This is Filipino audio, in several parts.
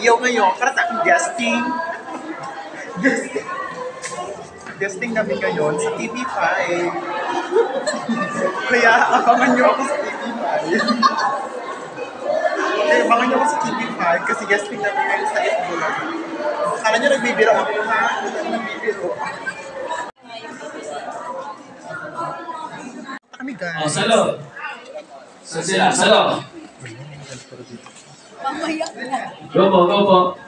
video ngayon para sa aking guesting. Guesting namin ngayon sa TV5. Kaya abangan nyo ako sa TV5. Kaya abangan nyo ako sa TV5 kasi guesting namin ngayon sa Itbula. Akala nyo nagbibiro ako ha? Nagbibiro. Kami guys. Oh, salo. So sila, salo. Pamayak na. Go po, go po.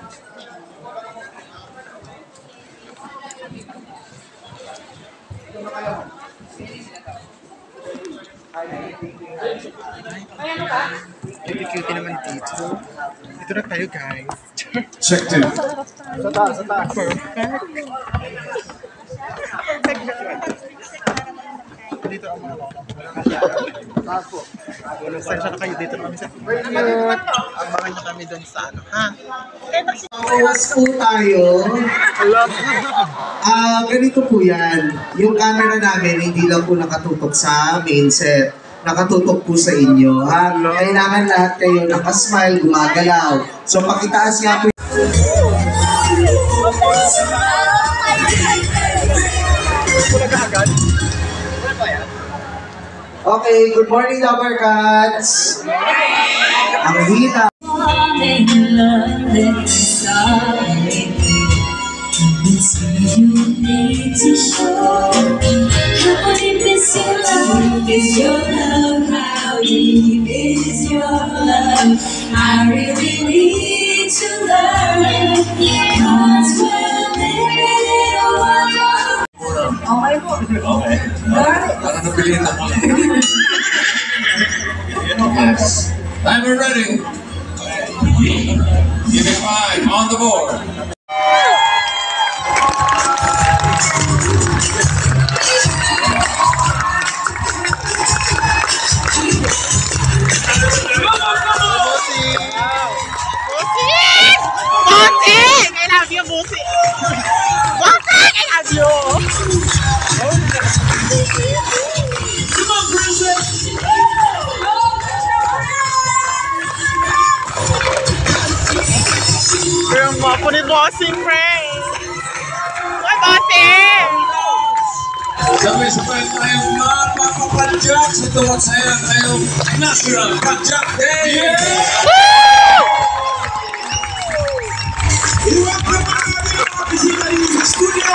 Cute naman dito. Dito na tayo guys. Check two. Sa taas. Perfect. Dito ang mga taas po. Sensya na kayo dito kami sa abangan nyo kami doon sa ano, ha? Bawas po tayo. Ganito po yan. Yung camera namin hindi lang po nakatutok sa main set. Nakatutok po sa inyo. Ha? Kailangan lahat kayo nakasmile, gumagalaw. So pakitaas nga po. Okay, good morning, Lover Cats. Ang hina. I really need to learn, 'cause we're living in a world. Okay po. Okay. Parang napiliin ako. Yes. Timer ready. Give me 5 on the board. I love you, Busi! Busi! I love you! Come on, princess! Ang gwapo ni Bossing, friend! Uy, Bossing! Sabay-sabay tayong magpapapadyak sa tuwag saya tayong National Padyak Day! Iwan ka mga bisita sa studio!